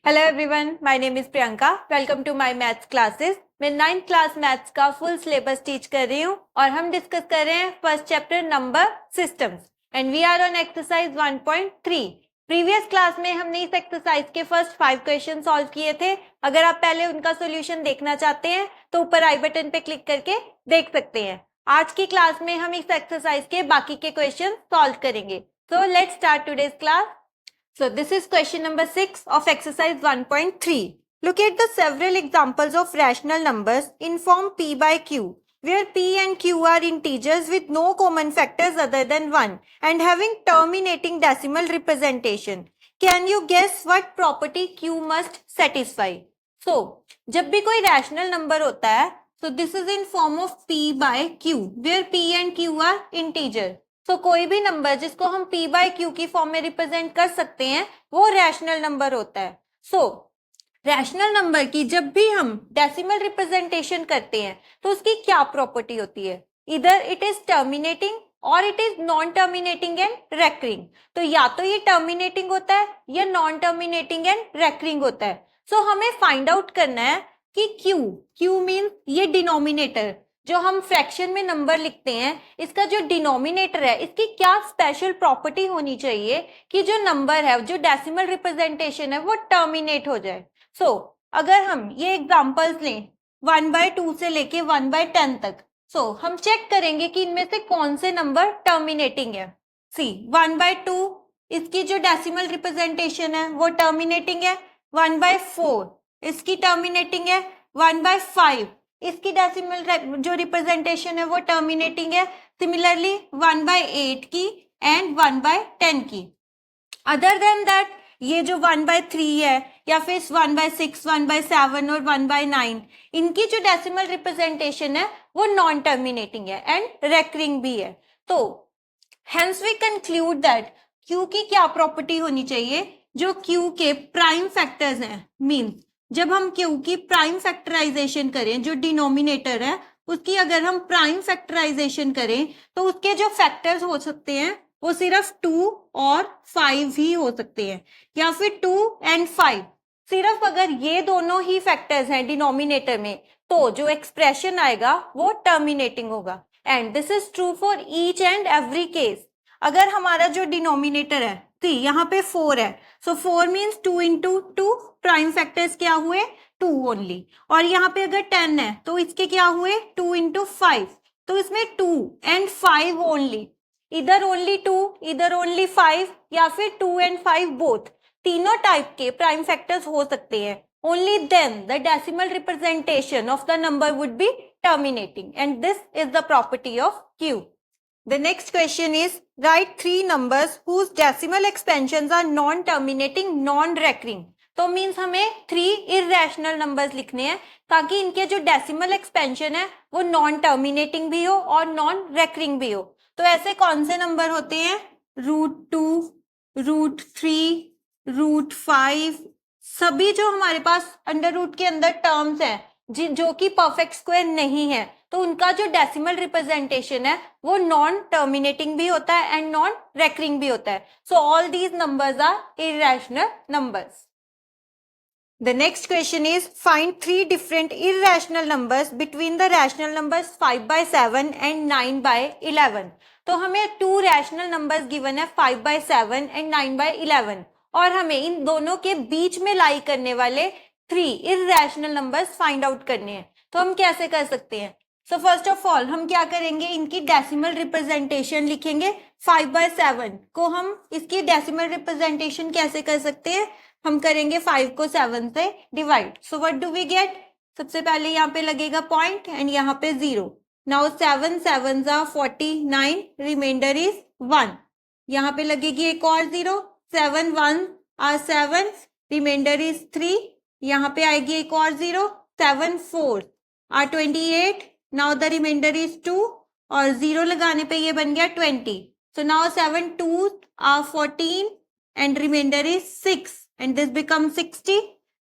Hello everyone, my name is Priyanka. Welcome to my maths classes. मैं 9th class maths का full syllabus teach कर रही हूँ और हम डिस्कस कर रहे हैं first chapter number systems and we are on exercise 1.3। Previous class में हमने इस एक्सरसाइज के फर्स्ट 5 क्वेश्चन सॉल्व किए थे। अगर आप पहले उनका सोल्यूशन देखना चाहते हैं तो ऊपर आई बटन पे क्लिक करके देख सकते हैं। आज की क्लास में हम इस एक्सरसाइज के बाकी के क्वेश्चन सॉल्व करेंगे। So let's start today's class. So this is question number 6 of exercise 1.3. Look at the several examples of rational numbers in form p by q, where p and q are integers with no common factors other than 1 and having terminating decimal representation. Can you guess what property q must satisfy? So, जब भी कोई rational number होता है, so this is in form of p by q, where p and q are integer. तो कोई भी number जिसको हम p बाय q की फॉर्म में रिप्रेजेंट कर सकते हैं वो रैशनल नंबर होता है। सो रैशनल नंबर की जब भी हम डेसिमल रिप्रेजेंटेशन करते हैं तो उसकी क्या प्रॉपर्टी होती है? इधर इट इज टर्मिनेटिंग और it is non terminating and recurring. तो या तो ये टर्मिनेटिंग होता है या नॉन टर्मिनेटिंग एंड रेकरिंग होता है। सो हमें फाइंड आउट करना है कि क्यू मीन ये डिनोमिनेटर जो हम फ्रैक्शन में नंबर लिखते हैं इसका जो डिनोमिनेटर है इसकी क्या स्पेशल प्रॉपर्टी होनी चाहिए कि जो नंबर है जो डेसिमल रिप्रेजेंटेशन है वो टर्मिनेट हो जाए। सो अगर हम ये एग्जांपल्स लें 1/2 से लेके 1/10 तक, सो हम चेक करेंगे कि इनमें से कौन से नंबर टर्मिनेटिंग है। सी 1/2 इसकी जो डेसिमल रिप्रेजेंटेशन है वो टर्मिनेटिंग है। 1/4 इसकी टर्मिनेटिंग है। 1/5 इसकी डेसिमल जो रिप्रेजेंटेशन है वो टर्मिनेटिंग है। सिमिलरली 1/8 की एंड 1/10 की। अदर देन दैट ये जो 1/3 है या फिर 1/6, 1/7 और 1/9 इनकी जो डेसिमल रिप्रेजेंटेशन है वो नॉन टर्मिनेटिंग है एंड रेकरिंग भी है। तो hence we conclude that Q की क्या प्रॉपर्टी होनी चाहिए? जो क्यू के प्राइम फैक्टर्स हैं, मीन्स जब हम क्यू की प्राइम फैक्टराइजेशन करें, जो डिनोमिनेटर है उसकी अगर हम प्राइम फैक्टराइजेशन करें तो उसके जो फैक्टर्स हो सकते हैं वो सिर्फ 2 और 5 ही हो सकते हैं, या फिर 2 एंड 5। सिर्फ अगर ये दोनों ही फैक्टर्स हैं डिनोमिनेटर में तो जो एक्सप्रेशन आएगा वो टर्मिनेटिंग होगा। And this is true for each and every case. अगर हमारा जो डिनोमिनेटर है सी यहाँ पे 4 है, सो 4 मीन्स 2 इंटू 2, प्राइम फैक्टर्स क्या हुए? 2 ओनली। और यहाँ पे अगर 10 है तो इसके क्या हुए? 2 इंटू 5, तो इसमें 2 एंड 5 ओनली। इधर ओनली 2, इधर ओनली 5, या फिर 2 एंड 5 बोथ। तीनों टाइप के प्राइम फैक्टर्स हो सकते हैं। Only then the decimal representation of the number would be terminating, and this is the property of Q. The next question is write 3 numbers whose decimal expansions are non-terminating, non-recurring. तो means हमें 3 irrational numbers लिखने हैं ताकि इनके जो decimal expansion है वो non terminating भी हो और नॉन रेकरिंग भी हो। तो ऐसे कौन से नंबर होते हैं? √2, √3, √5। सभी जो हमारे पास अंडर रूट के अंदर टर्म्स हैं जो कि परफेक्ट स्क्वायर नहीं है तो उनका जो डेसिमल रिप्रेजेंटेशन है वो नॉन टर्मिनेटिंग भी होता है एंड नॉन रेकरिंग भी होता है। So all these numbers are irrational numbers. The next question is find 3 different irrational numbers between the rational numbers 5/7 and 9/11. तो हमें 2 रैशनल नंबर्स गिवन है 5/7 एंड 9/11 और हमें इन दोनों के बीच में लाई करने वाले 3 इरेशनल नंबर्स फाइंड आउट करने हैं। तो हम कैसे कर सकते हैं? सो फर्स्ट ऑफ ऑल हम क्या करेंगे, इनकी डेसिमल रिप्रेजेंटेशन लिखेंगे। 5/7 को हम इसकी डेसिमल रिप्रेजेंटेशन कैसे कर सकते हैं? हम करेंगे 5 को 7 से divide. So what do we get? सबसे पहले यहाँ पे लगेगा पॉइंट एंड यहाँ पे 0। Now 7 7 49, remainder is 1। यहाँ पे लगेगी एक और 0। 7 1 आर 7, रिमाइंडर इज 3। यहाँ पे आएगी एक और 0। 7 4 are 28, now the remainder is 2 और 0 लगाने पे ये बन गया 20। So now 7 2 are 14 and remainder is 6 and this becomes 60.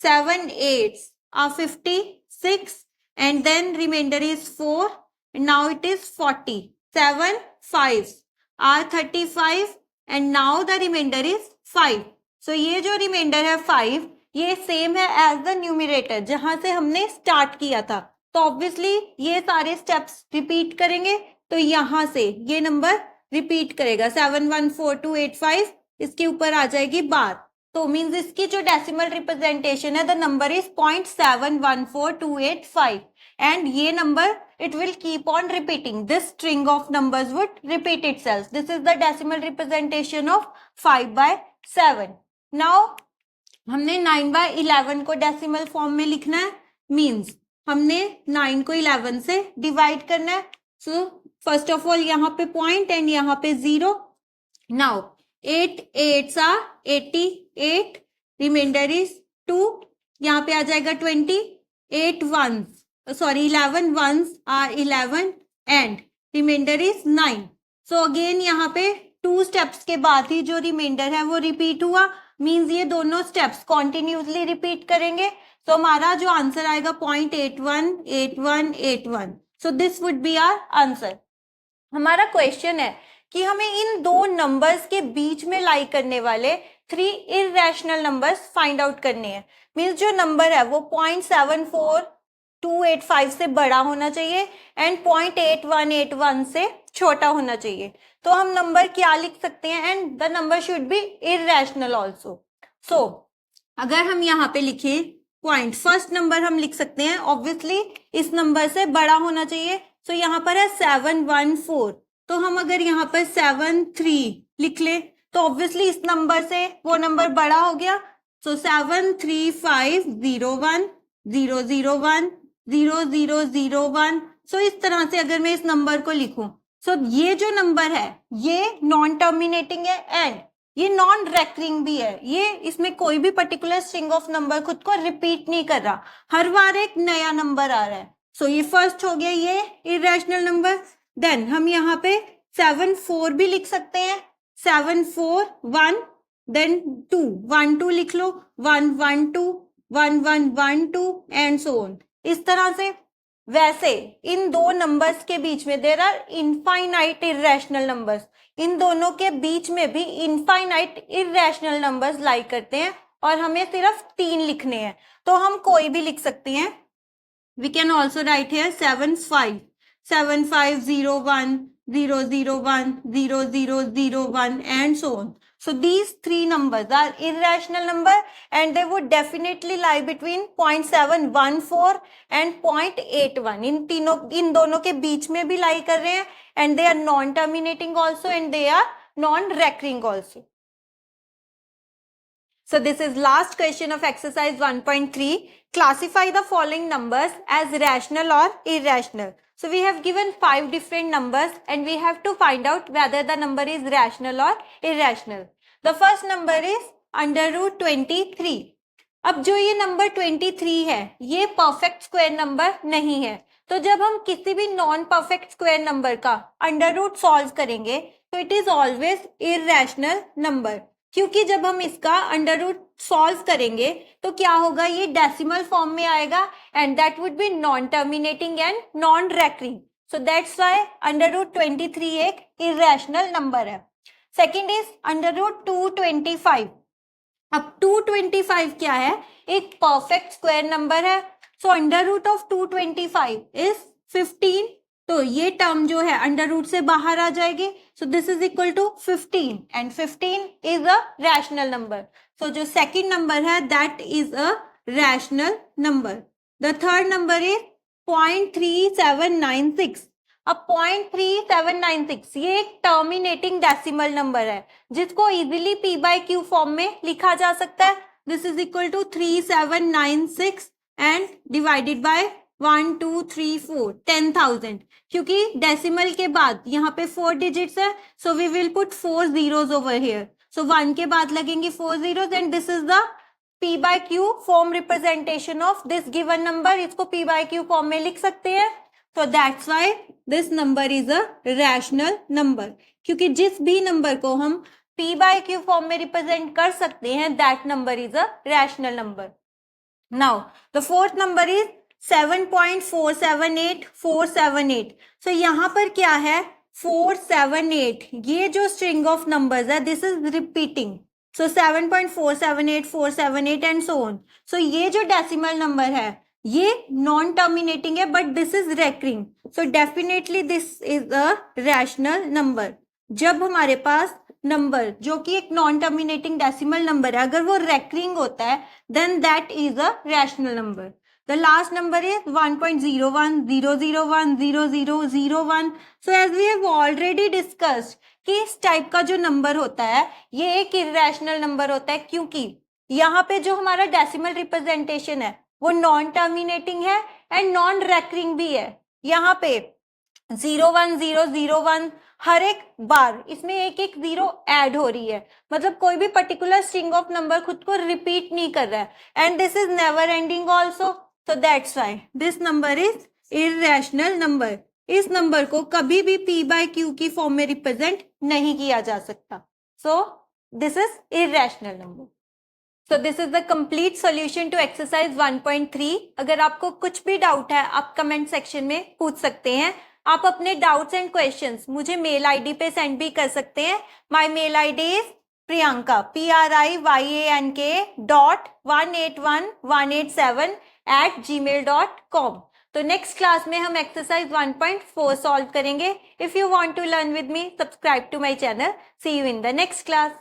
7 8 are 56 and then remainder is 4 and now it is 40. 7 5 are 35 and now the remainder is 5. So ये जो remainder है 5 ये सेम है एज द न्यूमरेटर जहां से हमने स्टार्ट किया था, तो ऑब्वियसली ये सारे स्टेप्स रिपीट करेंगे, तो यहां से ये नंबर रिपीट करेगा 714285, इसके ऊपर आ जाएगी बार, तो मींस इसकी जो डेसिमल रिप्रेजेंटेशन है द नंबर इज 0.714285 एंड ये number it will keep on repeating, this string of numbers would repeat itself. This is the decimal representation of 5/7. now हमने 9/11 को डेसिमल फॉर्म में लिखना है, मींस हमने 9 को 11 से डिवाइड करना है, सो फर्स्ट ऑफ ऑल यहाँ पे पॉइंट एंड यहाँ पे 0. Now 8 8s are 88, reminder is 2, यहाँ पे आ जाएगा 20, 8 1s 11 ones are 11 and remainder is 9. So again यहाँ पे 2 steps के बाद ही जो रिमाइंडर है वो रिपीट हुआ, मींस ये दोनों स्टेप्स कॉन्टिन्यूसली रिपीट करेंगे, तो हमारा जो आंसर आएगा 0.818181. So this would be our answer. हमारा क्वेश्चन है कि हमें इन दो नंबर्स के बीच में लाई करने वाले 3 इररेशनल नंबर्स फाइंड आउट करने हैं. मींस जो नंबर है वो 0.74285 से बड़ा होना चाहिए एंड 0.8181 से छोटा होना चाहिए. तो हम नंबर क्या लिख सकते हैं, and the number should be irrational also. So अगर हम यहाँ पे लिखें पॉइंट, फर्स्ट नंबर हम लिख सकते हैं ऑब्वियसली इस नंबर से बड़ा होना चाहिए. सो यहाँ पर है 714, तो हम अगर यहाँ पर 73 लिख ले तो ऑब्वियसली इस नंबर से वो नंबर बड़ा हो गया. सो 73501 001 0001. सो इस तरह से अगर मैं इस नंबर को लिखूं, सो ये जो नंबर है ये नॉन टर्मिनेटिंग है एंड ये नॉन रेकरिंग भी है. ये इसमें कोई भी पर्टिकुलर स्ट्रिंग ऑफ नंबर खुद को रिपीट नहीं कर रहा, हर बार एक नया नंबर आ रहा है. सो ये फर्स्ट हो गया ये इररेशनल नंबर. देन हम यहाँ पे 74 भी लिख सकते हैं, 741 देन 2 1 2 लिख लो, 1 1 2 1 1 1 2 एंड सो ऑन. इस तरह से वैसे इन दो नंबर्स के बीच में there are infinite irrational numbers, इन दोनों के बीच में भी इनफाइनाइट इररेशनल नंबर्स लाई करते हैं और हमें सिर्फ 3 लिखने हैं, तो हम कोई भी लिख सकते हैं. We can also write here 75 7501 001 0001 and so on. So these 3 numbers are irrational number and they would definitely lie between 0.714 and 0.81. इन दोनों के बीच में भी लाई कर रहे हैं and they are non-terminating also and they are non-recurring also. So this is last question of exercise 1.3. Classify the following numbers as rational or irrational. So we have given 5 different numbers and we have to find out whether the number is rational or irrational. The first number is under root 23. अब जो ये number 23 है ये perfect square number नहीं है, तो जब हम किसी भी नॉन परफेक्ट स्क्वायर नंबर का अंडर रूट सॉल्व करेंगे तो it is always irrational number, क्योंकि जब हम इसका अंडर रूट सॉल्व करेंगे तो क्या होगा, ये डेसिमल फॉर्म में आएगा and that would be non terminating and non recurring. So that's why under root 23 एक इररेशनल नंबर है. Second is under root 225. अब 225 क्या है, एक परफेक्ट स्क्वायर नंबर है. So under root of 225 is 15, तो ये टर्म जो है अंडर रूट से बाहर आ जाएगी. So this is equal to 15 and 15 is a rational number. So जो सेकंड नंबर है that is a rational number. The third number is 0.3796. अब 0.3796 ये एक टर्मिनेटिंग डेसिमल नंबर है जिसको easily p by q form में लिखा जा सकता है. This is equal to 3796 and divided by 1 2 3 4 10,000. क्योंकि डेसिमल के बाद यहाँ पे 4 डिजिट्स है, so we will put 4 zeros over here. So 1 के बाद लगेंगे 4 zeros and this is the p by q form representation of this given number. इसको p बाय q फॉर्म में लिख सकते हैं. So that's why this number is a rational number. क्योंकि जिस भी नंबर को हम p by q फॉर्म में रिप्रेजेंट कर सकते हैं that number is a rational number. Now the fourth number is 7.478478. So यहाँ पर क्या है 478, ये जो string of numbers है this is repeating. So 7.478 478 and so on. So ये जो डेसिमल नंबर है ये नॉन टर्मिनेटिंग है but this is recurring. So definitely this is a rational number. जब हमारे पास नंबर जो कि एक नॉन टर्मिनेटिंग डेसिमल नंबर है अगर वो रेकरिंग होता है then that is a rational number. The last number is 1.01, 001, 0001. So as we have already discussed कि इस टाइप का जो नंबर होता है ये एक इरेशनल नंबर होता है क्योंकि यहाँ पे जो हमारा डेसिमल रिप्रेजेंटेशन है वो नॉन टर्मिनेटिंग है एंड नॉन रेकरिंग भी है. यहाँ पे 01001 हर एक बार इसमें एक एक जीरो ऐड हो रही है मतलब कोई भी पर्टिकुलर स्ट्रिंग ऑफ नंबर खुद को रिपीट नहीं कर रहा है and this is never ending also. So that's why this number is irrational number. इस नंबर को कभी भी P by Q की फॉर्म में रिप्रेजेंट नहीं किया जा सकता. So this is irrational number. So this is the complete solution to exercise 1.3. अगर आपको कुछ भी डाउट है आप कमेंट सेक्शन में पूछ सकते हैं. आप अपने डाउट्स एंड क्वेश्चंस मुझे मेल आईडी पे सेंड भी कर सकते हैं. My mail ID is Priyanka priyanka.181187187@gmail.com. तो नेक्स्ट क्लास में हम एक्सरसाइज 1.4 सॉल्व करेंगे. If you want to learn with me subscribe to my channel. See you in the next class.